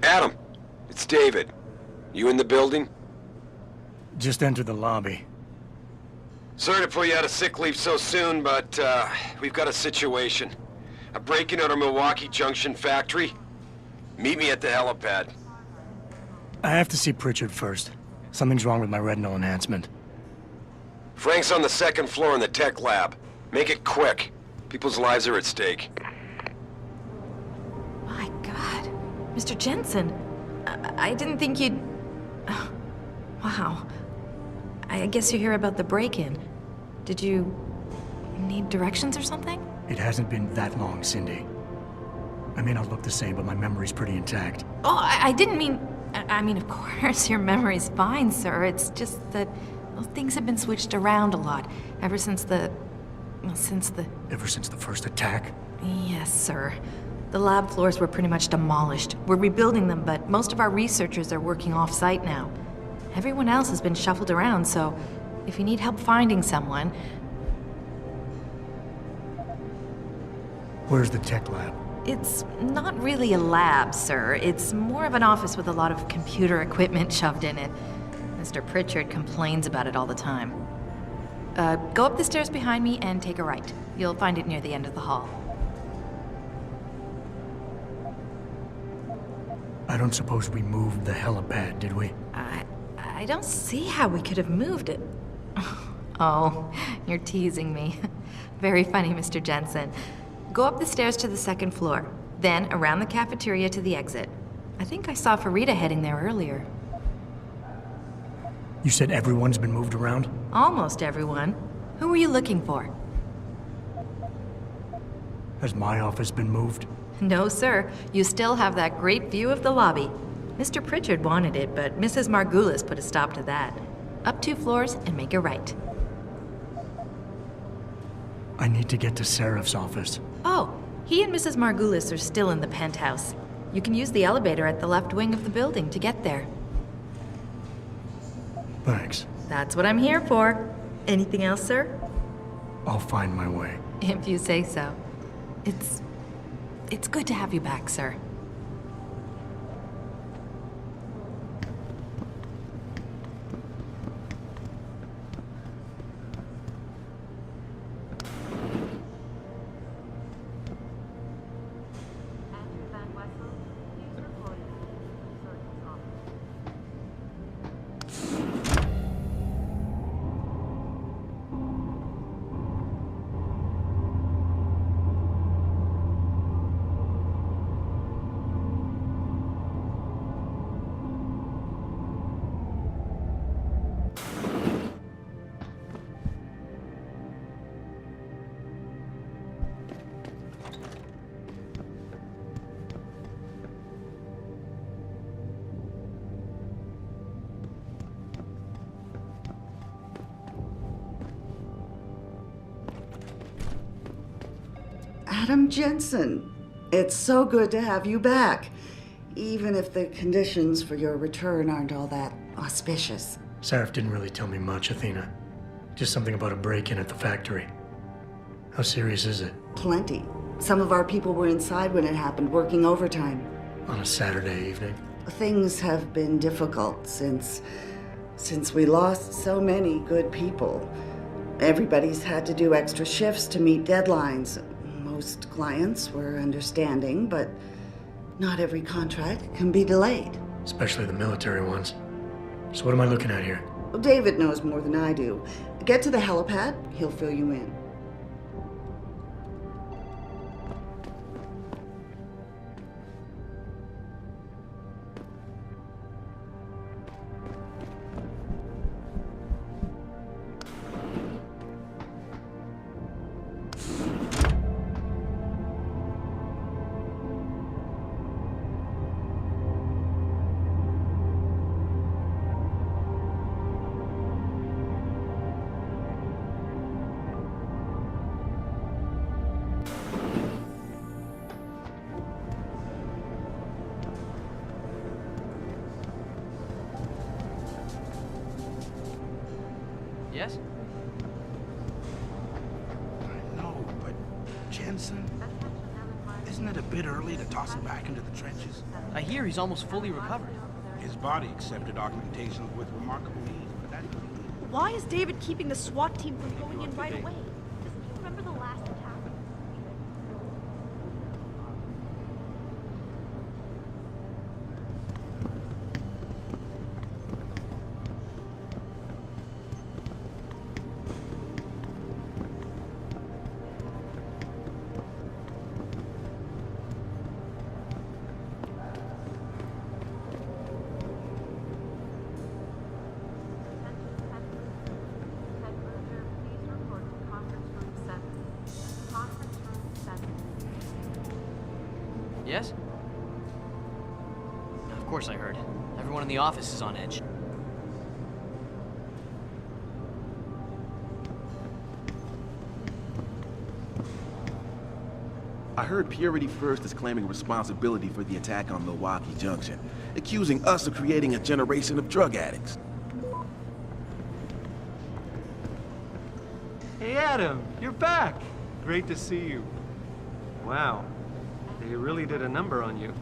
Adam, it's David. You in the building? Just entered the lobby. Sorry to pull you out of sick leave so soon, but we've got a situation. A break-in at our Milwaukee Junction factory. Meet me at the helipad. I have to see Pritchard first. Something's wrong with my retinal enhancement. Frank's on the second floor in the tech lab. Make it quick. People's lives are at stake. My God. Mr. Jensen, I didn't think you'd... Oh, wow. I guess you hear about the break-in. Did you need directions or something? It hasn't been that long, Cindy. I may not look the same, but my memory's pretty intact. Oh, I didn't mean... I mean, of course, your memory's fine, sir. It's just that well, things have been switched around a lot ever since the... Ever since the first attack? Yes, sir. The lab floors were pretty much demolished. We're rebuilding them, but most of our researchers are working off-site now. Everyone else has been shuffled around, so if you need help finding someone... Where's the tech lab? It's not really a lab, sir. It's more of an office with a lot of computer equipment shoved in it. Mr. Pritchard complains about it all the time. Go up the stairs behind me and take a right. You'll find it near the end of the hall. I don't suppose we moved the helipad, did we? I don't see how we could have moved it. Oh, you're teasing me. Very funny, Mr. Jensen. Go up the stairs to the second floor, then around the cafeteria to the exit. I think I saw Farida heading there earlier. You said everyone's been moved around? Almost everyone. Who were you looking for? Has my office been moved? No, sir. You still have that great view of the lobby. Mr. Pritchard wanted it, but Mrs. Margulis put a stop to that. Up 2 floors and make a right. I need to get to Seraph's office. Oh, he and Mrs. Margulis are still in the penthouse. You can use the elevator at the left wing of the building to get there. Thanks. That's what I'm here for. Anything else, sir? I'll find my way. If you say so. It's good to have you back, sir. Adam Jensen, it's so good to have you back, even if the conditions for your return aren't all that auspicious. Seraph didn't really tell me much, Athena. Just something about a break-in at the factory. How serious is it? Plenty. Some of our people were inside when it happened, working overtime. On a Saturday evening? Things have been difficult since we lost so many good people. Everybody's had to do extra shifts to meet deadlines. Most clients were understanding, but not every contract can be delayed. Especially the military ones. So what am I looking at here? Well, David knows more than I do. Get to the helipad, he'll fill you in. Yes? I know, but Jensen, Isn't it a bit early to toss him back into the trenches? I hear he's almost fully recovered. His body accepted augmentation with remarkable ease, but that doesn't mean... Why is David keeping the SWAT team from going in right away? Doesn't he remember the last attack? Yes? Of course I heard. Everyone in the office is on edge. I heard Purity First is claiming responsibility for the attack on Milwaukee Junction, accusing us of creating a generation of drug addicts. Hey Adam, you're back! Great to see you. Wow, they really did a number on you.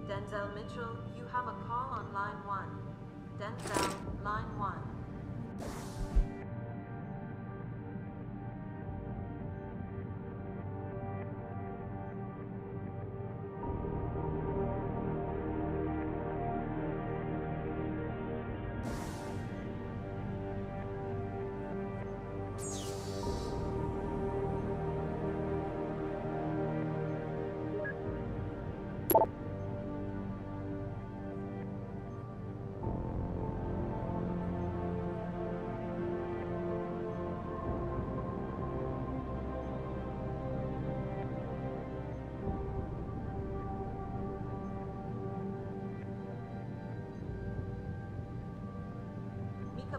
Denzel Mitchell, you have a call on line 1. Denzel, line 1.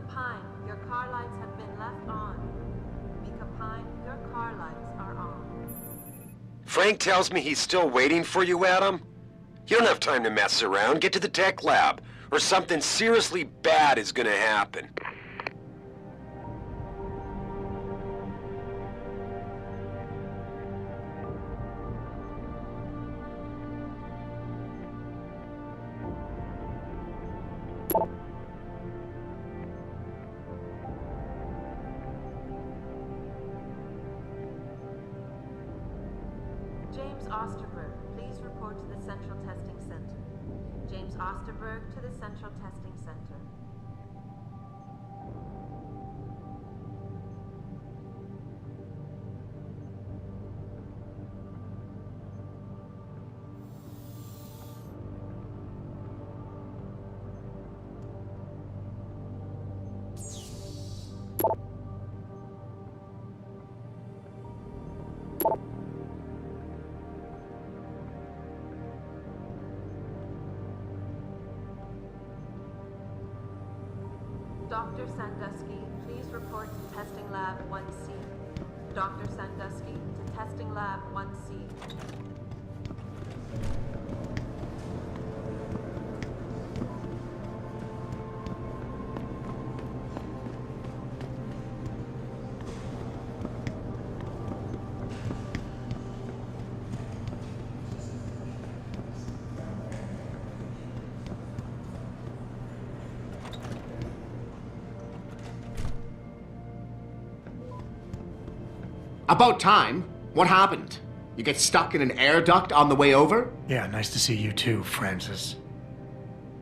Pine, your car lights have been left on. Mika Pine, your car lights are on. Frank tells me he's still waiting for you, Adam? You don't have time to mess around. Get to the tech lab, or something seriously bad is gonna happen. James Osterberg, please report to the Central Testing Center. James Osterberg to the Central Testing Center. Dr. Sandusky, please report to Testing Lab 1C. Dr. Sandusky to Testing Lab 1C. About time. What happened? You get stuck in an air duct on the way over? Yeah, nice to see you too, Francis.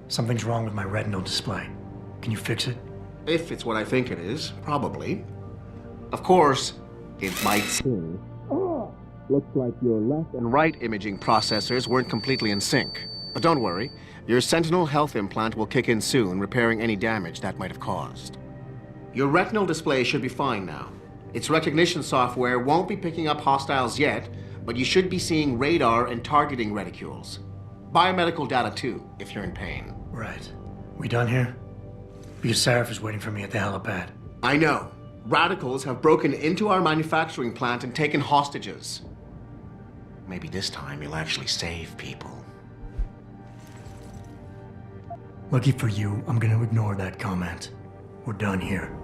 Something's wrong with my retinal display. Can you fix it? If it's what I think it is, probably. Of course, it might seem. Looks like your left and right imaging processors weren't completely in sync. But don't worry, your Sentinel health implant will kick in soon, repairing any damage that might have caused. Your retinal display should be fine now. Its recognition software won't be picking up hostiles yet, but you should be seeing radar and targeting reticules. Biomedical data too, if you're in pain. Right. We done here? Because Sarif is waiting for me at the helipad. I know. Radicals have broken into our manufacturing plant and taken hostages. Maybe this time you'll actually save people. Lucky for you, I'm gonna ignore that comment. We're done here.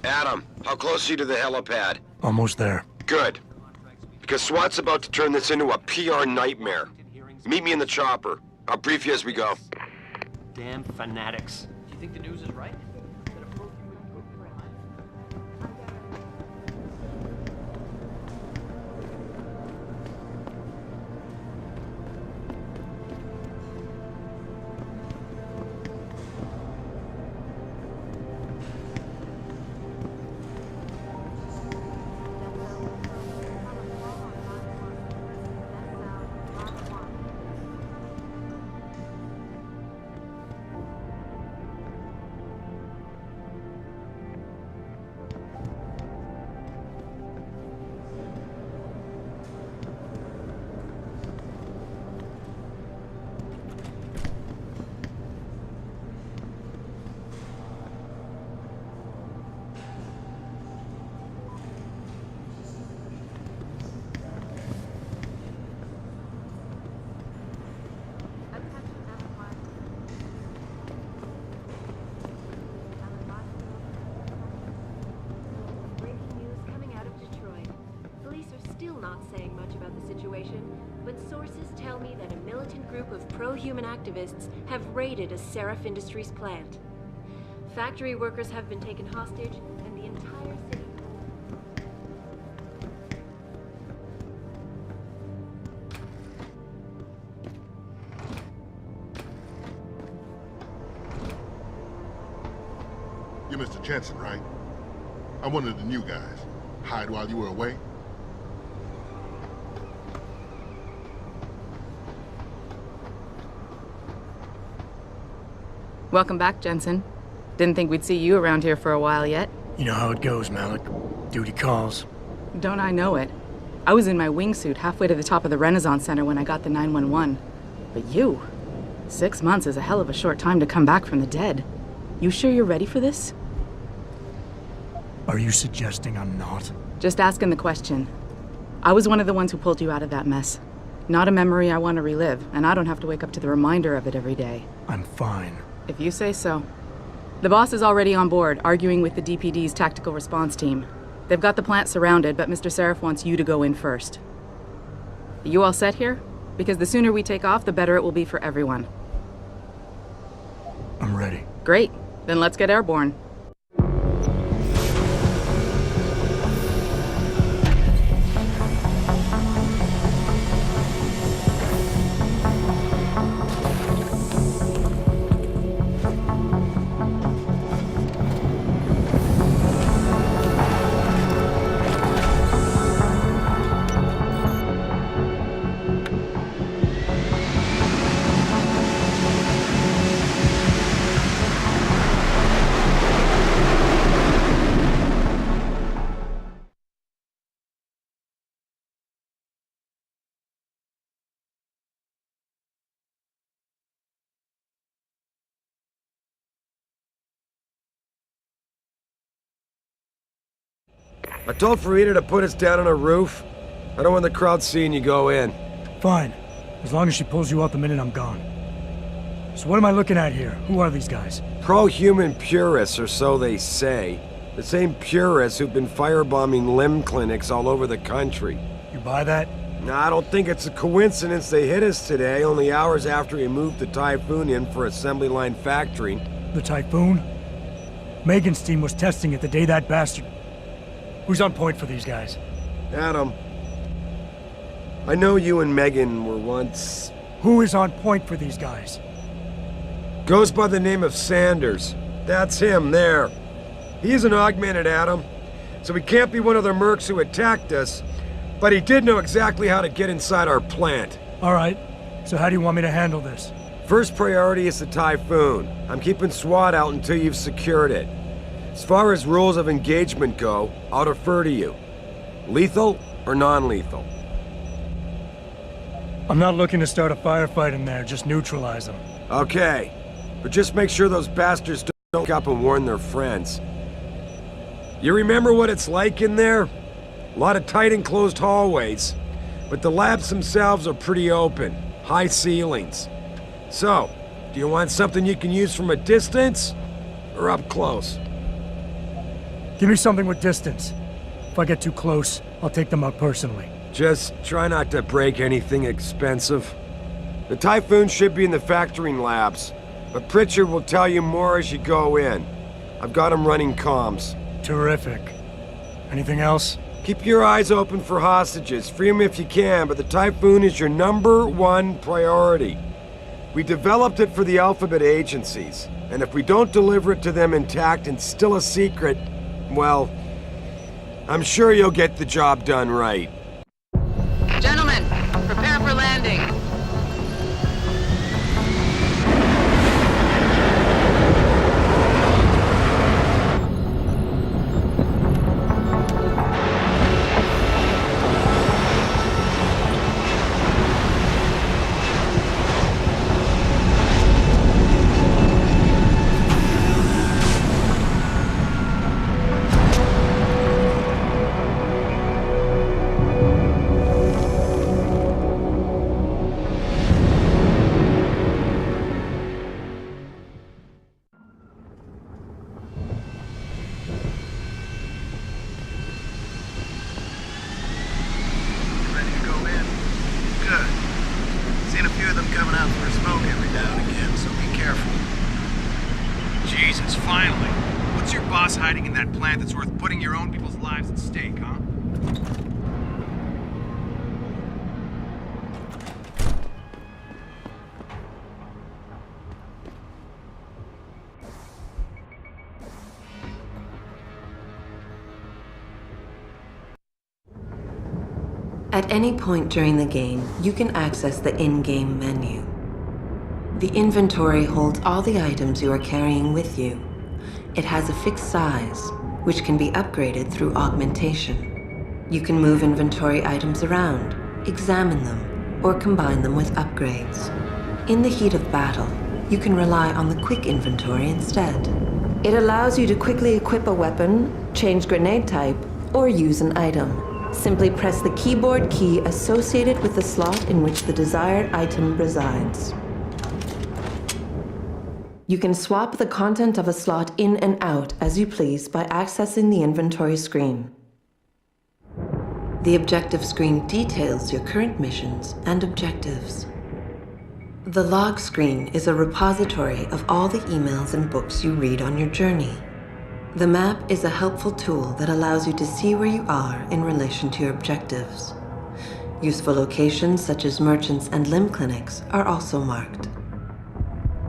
Adam, how close are you to the helipad? Almost there. Good. Because SWAT's about to turn this into a PR nightmare. Meet me in the chopper. I'll brief you as we go. Damn fanatics. Do you think the news is right? Pro-human activists have raided a Sarif Industries plant. Factory workers have been taken hostage, and the entire city... You're Mr. Jensen, right? I'm one of the new guys. Hired while you were away? Welcome back, Jensen. Didn't think we'd see you around here for a while yet. You know how it goes, Malik. Duty calls. Don't I know it? I was in my wingsuit halfway to the top of the Renaissance Center when I got the 911. But you? 6 months is a hell of a short time to come back from the dead. You sure you're ready for this? Are you suggesting I'm not? Just asking the question. I was one of the ones who pulled you out of that mess. Not a memory I want to relive, and I don't have to wake up to the reminder of it every day. I'm fine. If you say so. The boss is already on board, arguing with the DPD's tactical response team. They've got the plant surrounded, but Mr. Sarif wants you to go in first. Are you all set here? Because the sooner we take off, the better it will be for everyone. I'm ready. Great. Then let's get airborne. I told Farida to put us down on a roof. I don't want the crowd seeing you go in. Fine. As long as she pulls you out the minute I'm gone. So what am I looking at here? Who are these guys? Pro-human purists, or so they say. The same purists who've been firebombing limb clinics all over the country. You buy that? Nah, I don't think it's a coincidence they hit us today, only hours after we moved the Typhoon in for assembly line factory. The Typhoon? Megan's team was testing it the day that bastard... Who's on point for these guys? Adam. I know you and Megan were once... Who is on point for these guys? Goes by the name of Sanders. That's him, there. He's an augmented atom, so he can't be one of the mercs who attacked us, but he did know exactly how to get inside our plant. All right. So how do you want me to handle this? First priority is the Typhoon. I'm keeping SWAT out until you've secured it. As far as rules of engagement go, I'll defer to you. Lethal or non-lethal? I'm not looking to start a firefight in there, just neutralize them. Okay, but just make sure those bastards don't wake up and warn their friends. You remember what it's like in there? A lot of tight enclosed hallways, but the labs themselves are pretty open, high ceilings. So, do you want something you can use from a distance, or up close? Give me something with distance. If I get too close, I'll take them out personally. Just try not to break anything expensive. The Typhoon should be in the factoring labs, but Pritchard will tell you more as you go in. I've got him running comms. Terrific. Anything else? Keep your eyes open for hostages. Free them if you can, but the Typhoon is your #1 priority. We developed it for the Alphabet agencies, and if we don't deliver it to them intact and still a secret, well, I'm sure you'll get the job done right. Gentlemen, prepare for landing. Hiding in that plant that's worth putting your own people's lives at stake, huh? At any point during the game, you can access the in-game menu. The inventory holds all the items you are carrying with you. It has a fixed size, which can be upgraded through augmentation. You can move inventory items around, examine them, or combine them with upgrades. In the heat of battle, you can rely on the quick inventory instead. It allows you to quickly equip a weapon, change grenade type, or use an item. Simply press the keyboard key associated with the slot in which the desired item resides. You can swap the content of a slot in and out as you please by accessing the inventory screen. The objective screen details your current missions and objectives. The log screen is a repository of all the emails and books you read on your journey. The map is a helpful tool that allows you to see where you are in relation to your objectives. Useful locations such as merchants and limb clinics are also marked.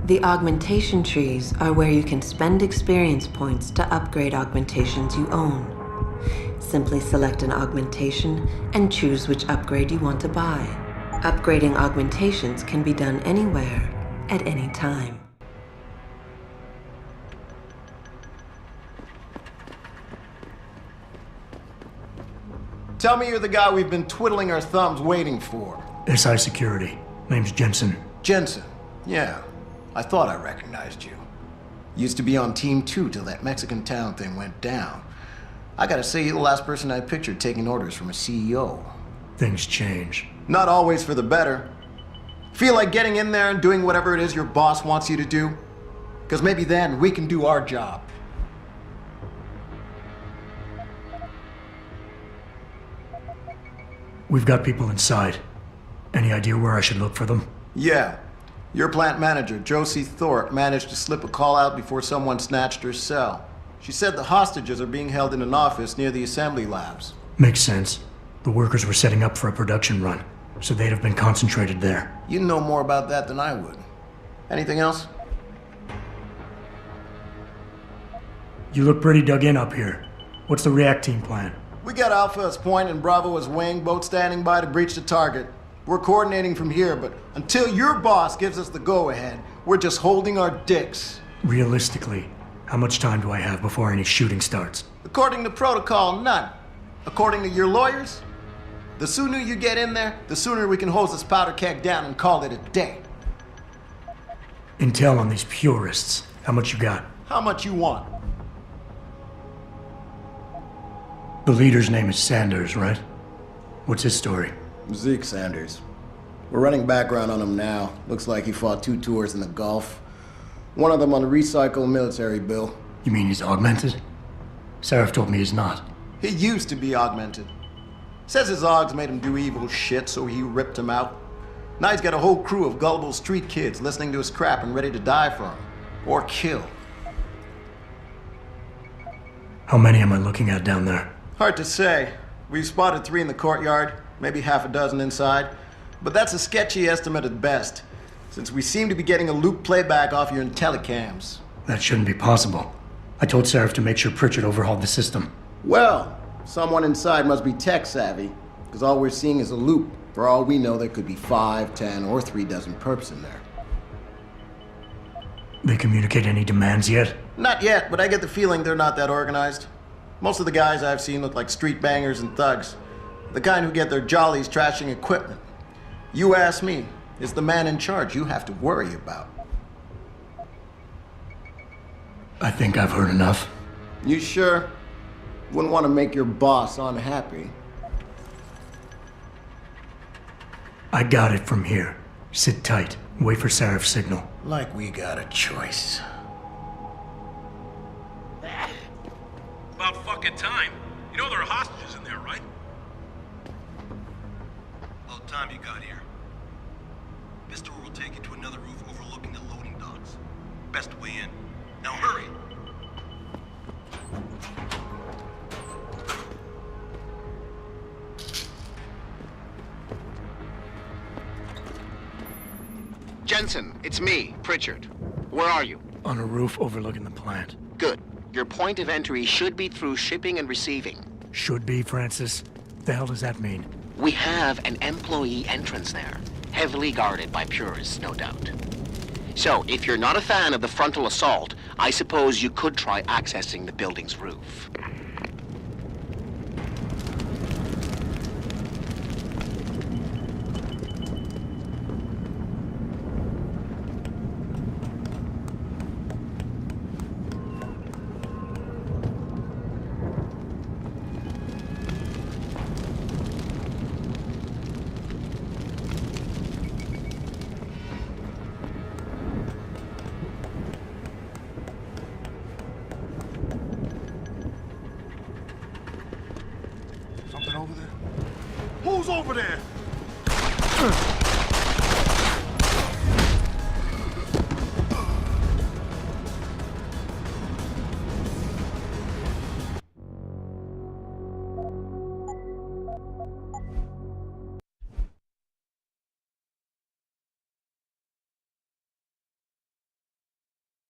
The augmentation trees are where you can spend experience points to upgrade augmentations you own. Simply select an augmentation and choose which upgrade you want to buy. Upgrading augmentations can be done anywhere, at any time. Tell me you're the guy we've been twiddling our thumbs waiting for. SI Security. Name's Jensen. Jensen? Yeah. I thought I recognized you. Used to be on Team 2 till that Mexican town thing went down. I gotta say, you're the last person I pictured taking orders from a CEO. Things change. Not always for the better. Feel like getting in there and doing whatever it is your boss wants you to do? Because maybe then we can do our job. We've got people inside. Any idea where I should look for them? Yeah. Your plant manager, Josie Thorpe, managed to slip a call out before someone snatched her cell. She said the hostages are being held in an office near the assembly labs. Makes sense. The workers were setting up for a production run, so they'd have been concentrated there. You know more about that than I would. Anything else? You look pretty dug in up here. What's the react team plan? We got Alpha as point and Bravo as wing, both standing by to breach the target. We're coordinating from here, but until your boss gives us the go-ahead, we're just holding our dicks. Realistically, how much time do I have before any shooting starts? According to protocol, none. According to your lawyers, the sooner you get in there, the sooner we can hose this powder keg down and call it a day. Intel on these purists. How much you got? How much you want? The leader's name is Sanders, right? What's his story? Zeke Sanders. We're running background on him now. Looks like he fought 2 tours in the Gulf. One of them on a recycled military bill. You mean he's augmented? Sarif told me he's not. He used to be augmented. Says his augs made him do evil shit, so he ripped him out. Now he's got a whole crew of gullible street kids listening to his crap and ready to die for him. Or kill. How many am I looking at down there? Hard to say. We've spotted 3 in the courtyard, maybe half a dozen inside. But that's a sketchy estimate at best, since we seem to be getting a loop playback off your telecams. That shouldn't be possible. I told Sarif to make sure Pritchard overhauled the system. Well, someone inside must be tech savvy, because all we're seeing is a loop. For all we know, there could be 5, 10, or 3 dozen perps in there. They communicate any demands yet? Not yet, but I get the feeling they're not that organized. Most of the guys I've seen look like street bangers and thugs. The kind who get their jollies trashing equipment. You ask me, it's the man in charge you have to worry about. I think I've heard enough. You sure? Wouldn't want to make your boss unhappy. I got it from here. Sit tight. Wait for Sarif's signal. Like we got a choice. About fucking time. You know there are hostages in there, right? About time you got here. This door will take you to another roof overlooking the loading docks. Best way in. Now hurry! Jensen, it's me, Pritchard. Where are you? On a roof overlooking the plant. Good. Your point of entry should be through shipping and receiving. Should be, Francis. What the hell does that mean? We have an employee entrance there. Heavily guarded by purists, no doubt. So, if you're not a fan of the frontal assault, I suppose you could try accessing the building's roof. Something over there? Who's over there?